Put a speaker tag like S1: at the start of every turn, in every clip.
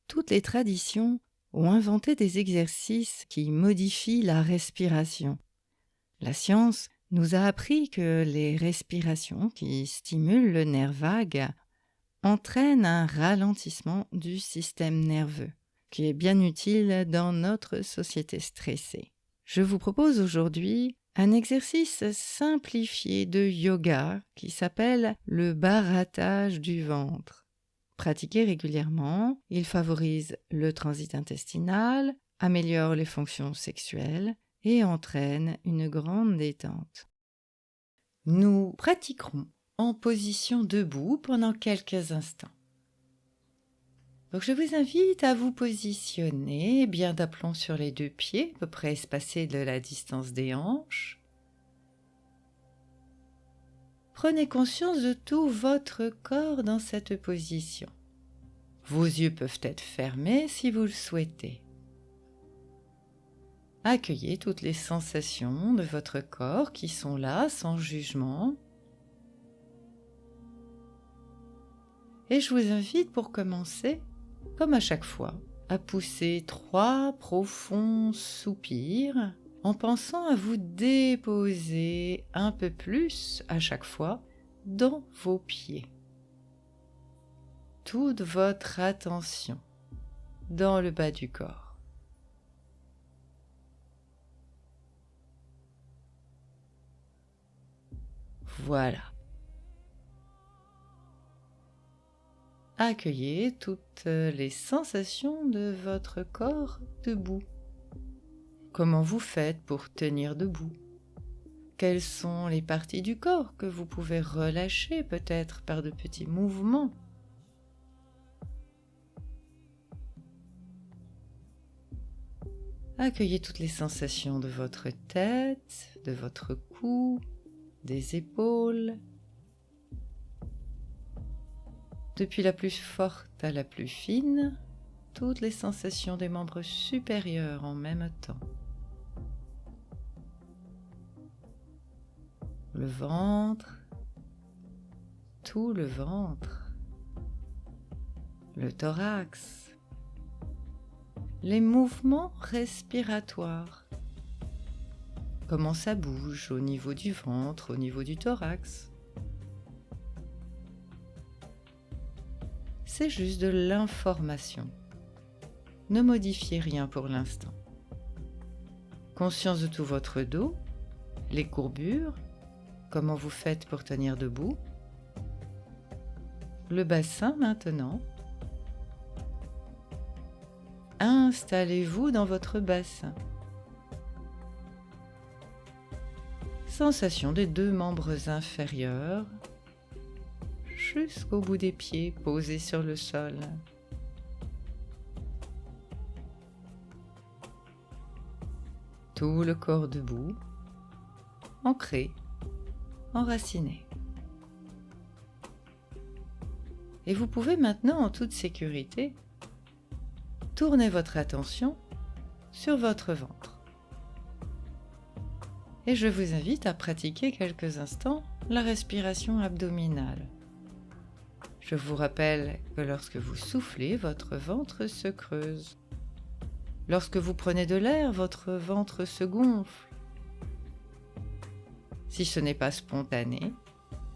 S1: Toutes les traditions ont inventé des exercices qui modifient la respiration. La science nous a appris que les respirations qui stimulent le nerf vague entraînent un ralentissement du système nerveux, qui est bien utile dans notre société stressée. Je vous propose aujourd'hui un exercice simplifié de yoga qui s'appelle le barattage du ventre. Pratiqué régulièrement, il favorise le transit intestinal, améliore les fonctions sexuelles et entraîne une grande détente. Nous pratiquerons en position debout pendant quelques instants. Donc je vous invite à vous positionner bien d'aplomb sur les deux pieds, à peu près espacés de la distance des hanches. Prenez conscience de tout votre corps dans cette position. Vos yeux peuvent être fermés si vous le souhaitez. Accueillez toutes les sensations de votre corps qui sont là sans jugement. Et je vous invite pour commencer, comme à chaque fois, à pousser 3 profonds soupirs en pensant à vous déposer un peu plus à chaque fois dans vos pieds. Toute votre attention dans le bas du corps. Voilà. Accueillez toutes les sensations de votre corps debout. Comment vous faites pour tenir debout? Quelles sont les parties du corps que vous pouvez relâcher peut-être par de petits mouvements? Accueillez toutes les sensations de votre tête, de votre cou, des épaules, depuis la plus forte à la plus fine, toutes les sensations des membres supérieurs en même temps. Le ventre, tout le ventre, le thorax, les mouvements respiratoires, comment ça bouge au niveau du ventre, au niveau du thorax. C'est juste de l'information. Ne modifiez rien pour l'instant. Conscience de tout votre dos, les courbures, comment vous faites pour tenir debout. Le bassin maintenant. Installez-vous dans votre bassin. Sensation des 2 membres inférieurs jusqu'au bout des pieds posés sur le sol. Tout le corps debout, ancré, enraciné. Et vous pouvez maintenant, en toute sécurité, tourner votre attention sur votre ventre. Et je vous invite à pratiquer quelques instants la respiration abdominale. Je vous rappelle que lorsque vous soufflez, votre ventre se creuse. Lorsque vous prenez de l'air, votre ventre se gonfle. Si ce n'est pas spontané,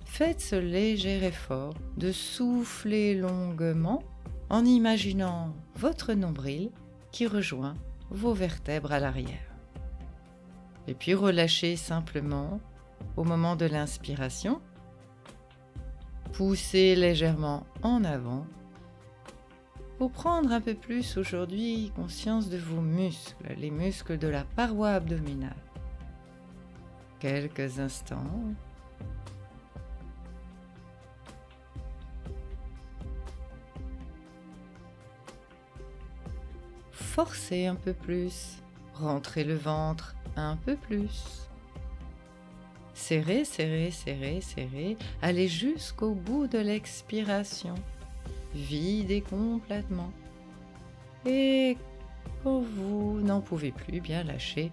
S1: faites ce léger effort de souffler longuement en imaginant votre nombril qui rejoint vos vertèbres à l'arrière. Et puis relâchez simplement au moment de l'inspiration. Poussez légèrement en avant pour prendre un peu plus aujourd'hui conscience de vos muscles, les muscles de la paroi abdominale. Quelques instants. Forcez un peu plus, rentrez le ventre un peu plus. Serrez, serrez, serrez, serrez, allez jusqu'au bout de l'expiration. Videz complètement. Et quand vous n'en pouvez plus, bien lâchez.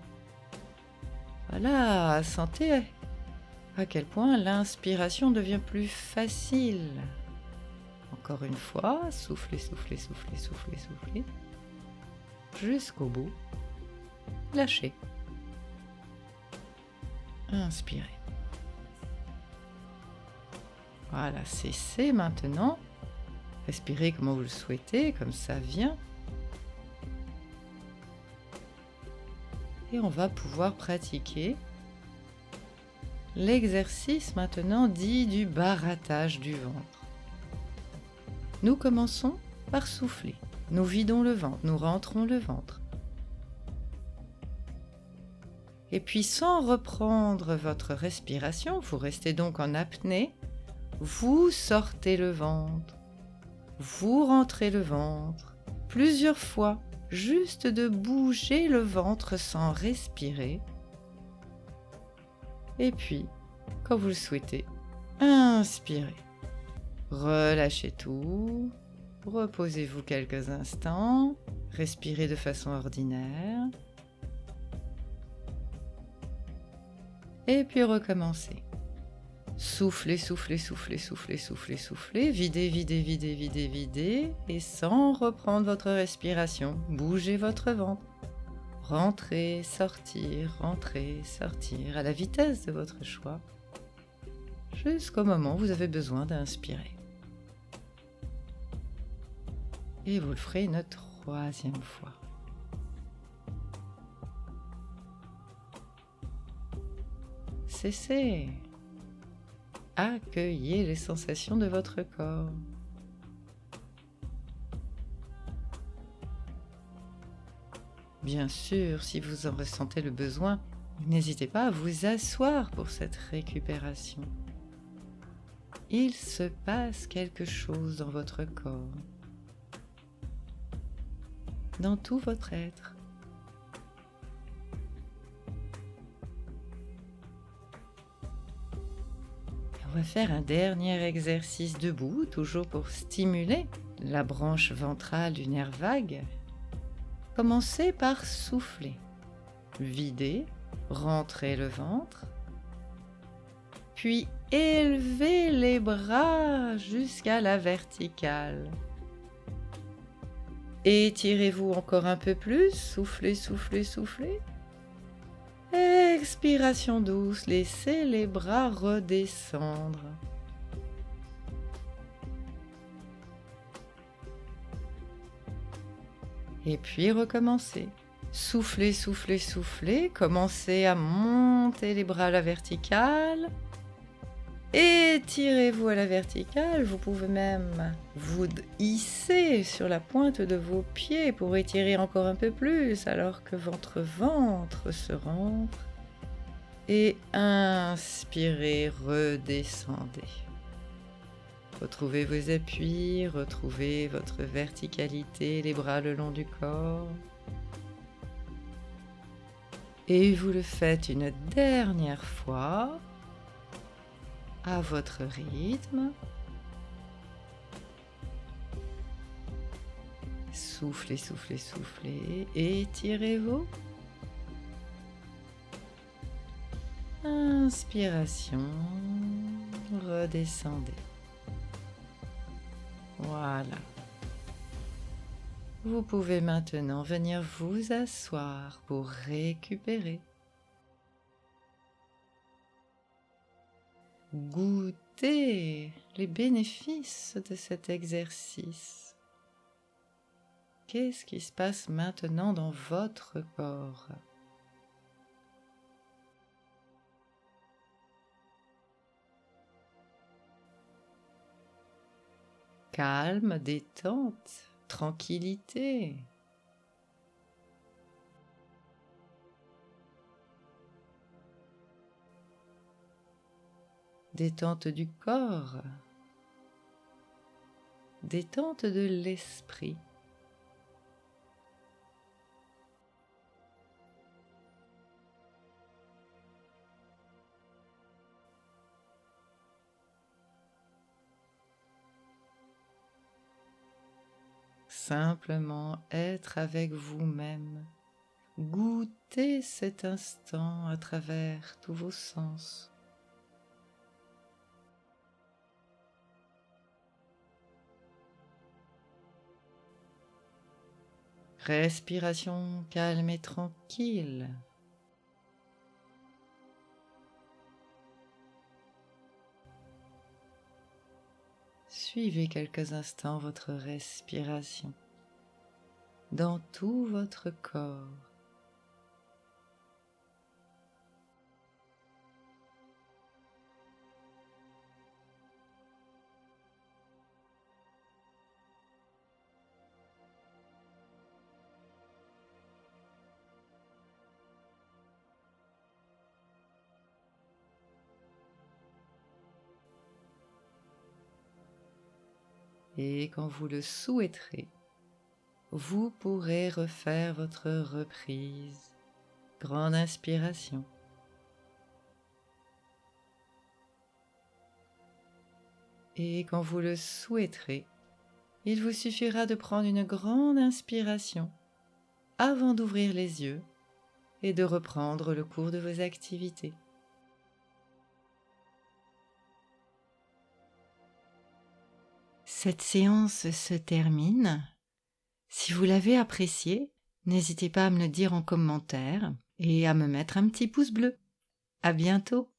S1: Voilà, sentez à quel point l'inspiration devient plus facile. encore une fois, soufflez, soufflez, soufflez, soufflez, soufflez, jusqu'au bout. Lâchez. Inspirez. Voilà, cessez maintenant. Respirez comme vous le souhaitez, comme ça vient. Et on va pouvoir pratiquer l'exercice maintenant dit du barattage du ventre. Nous commençons par souffler. Nous vidons le ventre, nous rentrons le ventre. Et puis sans reprendre votre respiration, vous restez donc en apnée, vous sortez le ventre, vous rentrez le ventre, plusieurs fois, juste de bouger le ventre sans respirer. Et puis, quand vous le souhaitez, inspirez. Relâchez tout, reposez-vous quelques instants, respirez de façon ordinaire. Et puis recommencez. Soufflez, soufflez, soufflez, soufflez, soufflez, soufflez, videz, videz, videz, videz, videz, et sans reprendre votre respiration, bougez votre ventre. Rentrez, sortir, à la vitesse de votre choix, jusqu'au moment où vous avez besoin d'inspirer. Et vous le ferez une troisième fois. Cessez. Accueillez les sensations de votre corps. Bien sûr, si vous en ressentez le besoin, n'hésitez pas à vous asseoir pour cette récupération. Il se passe quelque chose dans votre corps, dans tout votre être. On va faire un dernier exercice debout, toujours pour stimuler la branche ventrale du nerf vague. Commencez par souffler. Videz, rentrez le ventre, puis élevez les bras jusqu'à la verticale. Étirez-vous encore un peu plus, soufflez, soufflez, soufflez. Expiration douce, laissez les bras redescendre. Et puis recommencez. Soufflez, soufflez, soufflez. Commencez à monter les bras à la verticale. Étirez-vous à la verticale. Vous pouvez même vous hisser sur la pointe de vos pieds pour étirer encore un peu plus alors que votre ventre se rentre. Et inspirez, redescendez. Retrouvez vos appuis, retrouvez votre verticalité, les bras le long du corps. Et vous le faites une dernière fois, à votre rythme. Soufflez, soufflez, soufflez, étirez-vous. Inspiration, redescendez. Voilà. Vous pouvez maintenant venir vous asseoir pour récupérer. Goûtez les bénéfices de cet exercice. Qu'est-ce qui se passe maintenant dans votre corps ? Calme, détente, tranquillité. Détente du corps. Détente de l'esprit. Simplement être avec vous-même. Goûtez cet instant à travers tous vos sens. « Respiration calme et tranquille. Suivez quelques instants votre respiration dans tout votre corps. Et quand vous le souhaiterez, vous pourrez refaire votre reprise. Grande inspiration. Et quand vous le souhaiterez, il vous suffira de prendre une grande inspiration avant d'ouvrir les yeux et de reprendre le cours de vos activités. Cette séance se termine. Si vous l'avez appréciée, n'hésitez pas à me le dire en commentaire et à me mettre un petit pouce bleu. À bientôt!